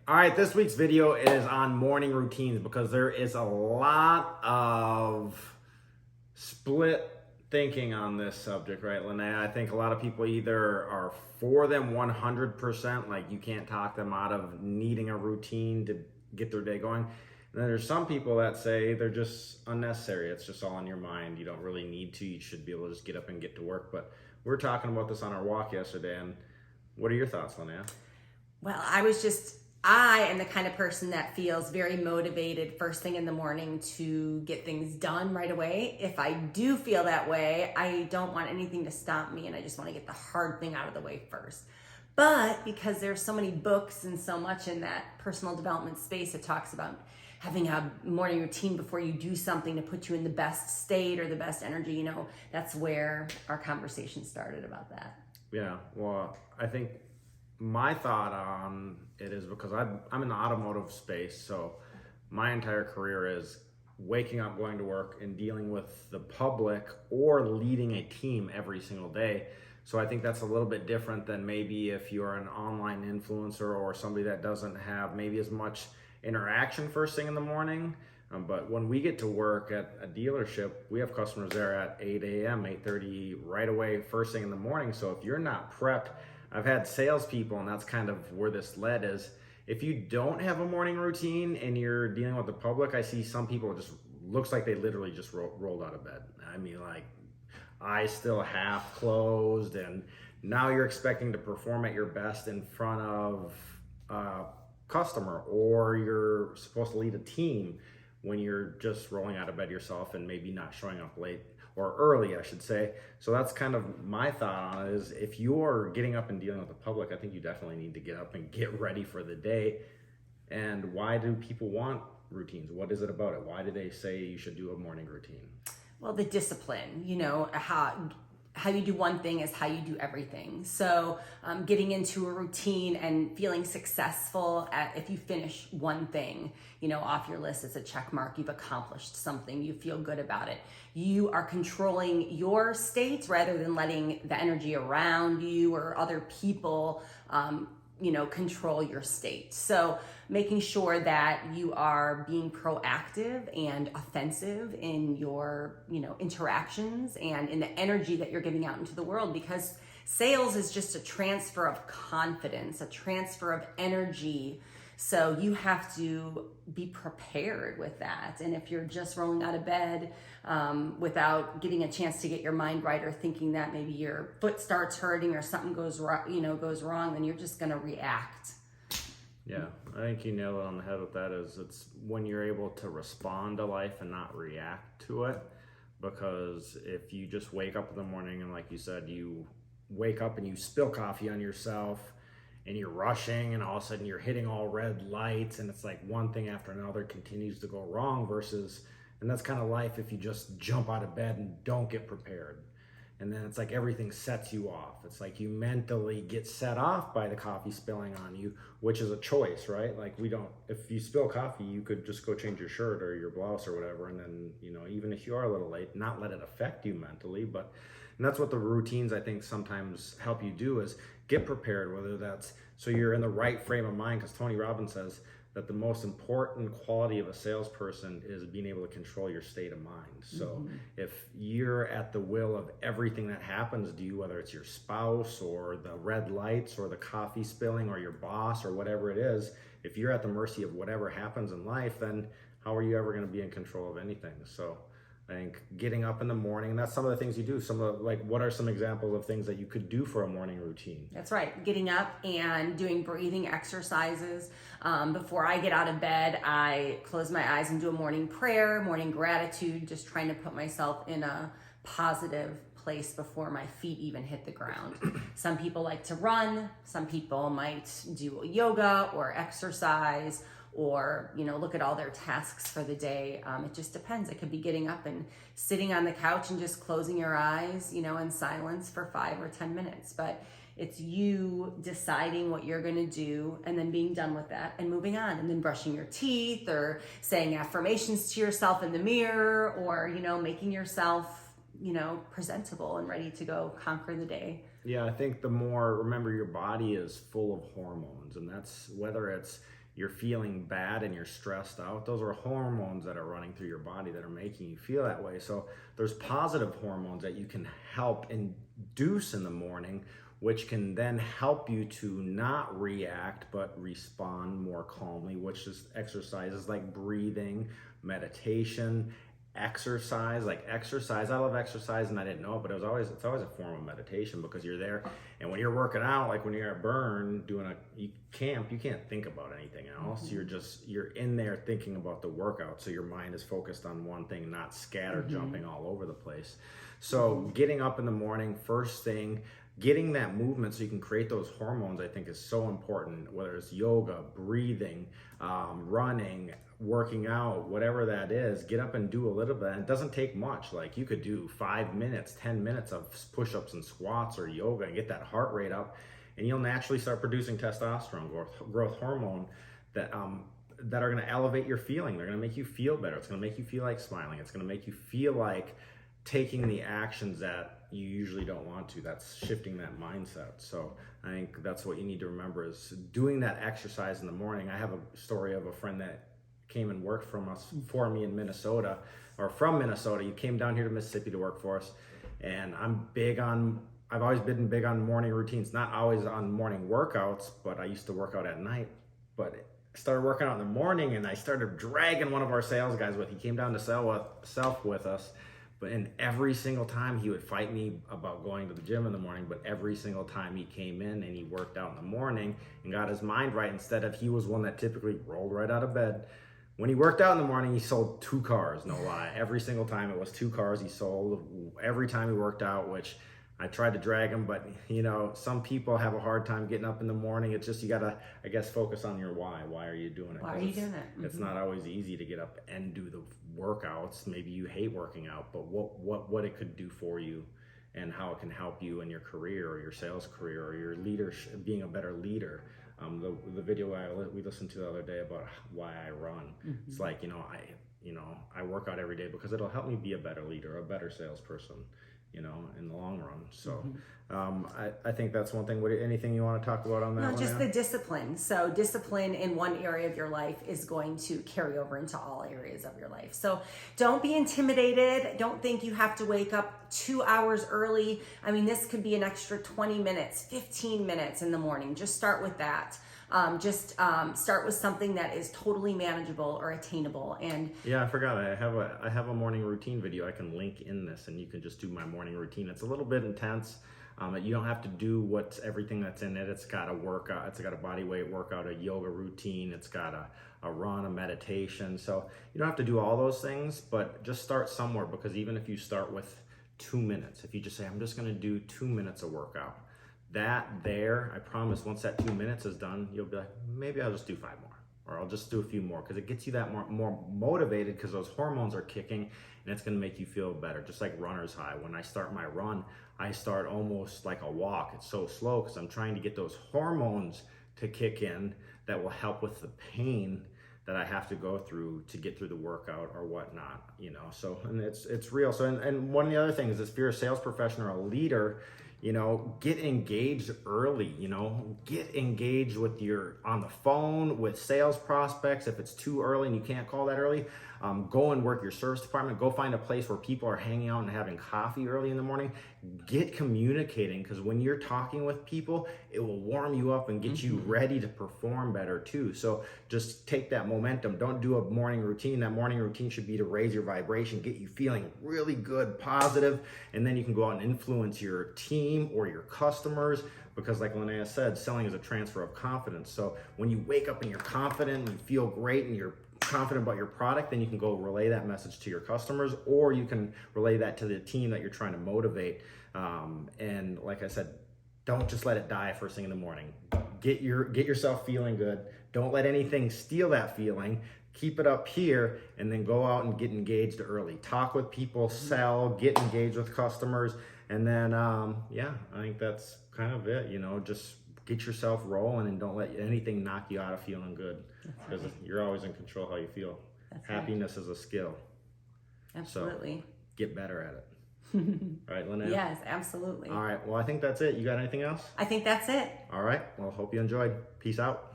All right, this week's video is on morning routines because there is a lot of split thinking on this subject, right, Linnea? I think a lot of people either are for them 100%, like you can't talk them out of needing a routine to get their day going. And then there's some people that say they're just unnecessary. It's just all in your mind. You don't really need to. You should be able to just get up and get to work. But we were talking about this on our walk yesterday, and what are your thoughts, Linnea? Well, I am the kind of person that feels very motivated first thing in the morning to get things done right away. If I do feel that way, I don't want anything to stop me and I just want to get the hard thing out of the way first. But because there's so many books and so much in that personal development space that talks about having a morning routine before you do something to put you in the best state or the best energy, that's where our conversation started about that. Yeah, well, I think my thought on it is because I'm in the automotive space, so my entire career is waking up, going to work, and dealing with the public or leading a team every single day. So I think that's a little bit different than maybe if you're an online influencer or somebody that doesn't have maybe as much interaction first thing in the morning. But when we get to work at a dealership, we have customers there at 8 a.m., 8:30 right away, first thing in the morning. So if you're not prepped, I've had salespeople, and that's kind of where this led is, if you don't have a morning routine and you're dealing with the public, I see some people just looks like they literally just rolled out of bed. I mean, like eyes still half closed, and now you're expecting to perform at your best in front of a customer, or you're supposed to lead a team when you're just rolling out of bed yourself and maybe not showing up late or early, I should say. So that's kind of my thought on it is if you're getting up and dealing with the public, I think you definitely need to get up and get ready for the day. And why do people want routines? What is it about it? Why do they say you should do a morning routine? Well, the discipline, how you do one thing is how you do everything. So getting into a routine and feeling successful if you finish one thing, off your list, it's a check mark. You've accomplished something. You feel good about it. You are controlling your state rather than letting the energy around you or other people control your state. So making sure that you are being proactive and offensive in your, interactions and in the energy that you're giving out into the world, because sales is just a transfer of confidence, a transfer of energy. So you have to be prepared with that. And if you're just rolling out of bed without getting a chance to get your mind right, or thinking that maybe your foot starts hurting or something goes wrong, then you're just going to react. Yeah, I think you nailed it on the head with that. It's when you're able to respond to life and not react to it. Because if you just wake up in the morning and, like you said, you wake up and you spill coffee on yourself and you're rushing and all of a sudden you're hitting all red lights and it's like one thing after another continues to go wrong and that's kind of life if you just jump out of bed and don't get prepared. And then it's like everything sets you off. It's like you mentally get set off by the coffee spilling on you, which is a choice, right? Like if you spill coffee, you could just go change your shirt or your blouse or whatever. And then, even if you are a little late, not let it affect you mentally. And that's what the routines I think sometimes help you do is get prepared, whether that's so you're in the right frame of mind, because Tony Robbins says that the most important quality of a salesperson is being able to control your state of mind. So if you're at the will of everything that happens to you, whether it's your spouse or the red lights or the coffee spilling or your boss or whatever it is, if you're at the mercy of whatever happens in life, then how are you ever going to be in control of anything? So I think getting up in the morning, and that's some of the things you do. What are some examples of things that you could do for a morning routine? That's right. Getting up and doing breathing exercises. Before I get out of bed, I close my eyes and do a morning prayer, morning gratitude, just trying to put myself in a positive place before my feet even hit the ground. Some people like to run. Some people might do yoga or exercise, or look at all their tasks for the day. It just depends. It could be getting up and sitting on the couch and just closing your eyes in silence for 5 or 10 minutes. But it's you deciding what you're going to do and then being done with that and moving on, and then brushing your teeth or saying affirmations to yourself in the mirror, or making yourself presentable and ready to go conquer the day. Yeah, I think remember your body is full of hormones, and that's whether it's you're feeling bad and you're stressed out, those are hormones that are running through your body that are making you feel that way. So there's positive hormones that you can help induce in the morning, which can then help you to not react but respond more calmly, which is exercises like breathing, meditation, exercise. Like exercise, I love exercise, and I didn't know it, but it's always a form of meditation, because you're there, and when you're working out, like when you're at Burn doing you can't think about anything else. You're in there thinking about the workout, so your mind is focused on one thing, not scattered jumping all over the place. So getting up in the morning, first thing, getting that movement so you can create those hormones, I think is so important, whether it's yoga, breathing, running, working out, whatever that is. Get up and do a little bit. And it doesn't take much. Like you could do 5 minutes, 10 minutes of push-ups and squats or yoga and get that heart rate up, and you'll naturally start producing testosterone, growth hormone, that are going to elevate your feeling. They're going to make you feel better. It's going to make you feel like smiling. It's going to make you feel like taking the actions that you usually don't want to. That's shifting that mindset. So I think that's what you need to remember, is doing that exercise in the morning. I have a story of a friend that came and worked for me in Minnesota, or from Minnesota. He came down here to Mississippi to work for us, and I've always been big on morning routines, not always on morning workouts, but I used to work out at night. But I started working out in the morning, and I started dragging one of our sales guys with. He came down to sell with us. And every single time he would fight me about going to the gym in the morning, but every single time he came in and he worked out in the morning and got his mind right, instead of, he was one that typically rolled right out of bed. When he worked out in the morning, he sold 2 cars, no lie. Every single time it was 2 cars he sold every time he worked out, which I tried to drag him, but some people have a hard time getting up in the morning. It's just, you gotta, I guess, focus on your why. Why are you doing it? Why are you doing it? It's not always easy to get up and do the workouts. Maybe you hate working out, but what it could do for you, and how it can help you in your career, or your sales career, or your leadership, being a better leader. The video we listened to the other day about why I run. It's like, I work out every day because it'll help me be a better leader, a better salesperson, in the long run. So I think that's one thing. Anything you want to talk about on that? No, one, just Anna? the discipline. So discipline in one area of your life is going to carry over into all areas of your life. So don't be intimidated. Don't think you have to wake up 2 hours early. I mean, this could be an extra 20 minutes, 15 minutes in the morning. Just start with that. Start with something that is totally manageable or attainable. And yeah, I forgot. I have a morning routine video I can link in this, and you can just do my morning routine. It's a little bit intense. You don't have to do everything that's in it. It's got a workout. It's got a body weight workout, a yoga routine. It's got a run, a meditation. So you don't have to do all those things, but just start somewhere, because even if you start with 2 minutes, if you just say, I'm just going to do 2 minutes of workout, I promise, once that 2 minutes is done, you'll be like, maybe I'll just do 5 more, or I'll just do a few more, because it gets you that more motivated, because those hormones are kicking, and it's going to make you feel better. Just like runner's high. When I start my run, I start almost like a walk. It's so slow because I'm trying to get those hormones to kick in that will help with the pain that I have to go through to get through the workout or whatnot, So, and it's real. So, and one of the other things is, if you're a sales professional or a leader, get engaged early, get engaged on the phone with sales prospects. If it's too early and you can't call that early, go and work your service department. Go find a place where people are hanging out and having coffee early in the morning. Get communicating, because when you're talking with people, it will warm you up and get you ready to perform better too. So just take that momentum. Don't do a morning routine. That morning routine should be to raise your vibration, get you feeling really good, positive, and then you can go out and influence your team or your customers, because like Linnea said, selling is a transfer of confidence. So when you wake up and you're confident and you feel great and you're confident about your product, then you can go relay that message to your customers, or you can relay that to the team that you're trying to motivate. And like I said, don't just let it die first thing in the morning. Get yourself feeling good. Don't let anything steal that feeling. Keep it up here, and then go out and get engaged early. Talk with people, sell, get engaged with customers, and then I think that's kind of it. Just get yourself rolling, and don't let anything knock you out of feeling good, because you're always in control how you feel. Happiness is a skill. Absolutely. So get better at it. All right, Linnea? Yes, absolutely. All right, well, I think that's it. You got anything else? I think that's it. All right, well, hope you enjoyed. Peace out.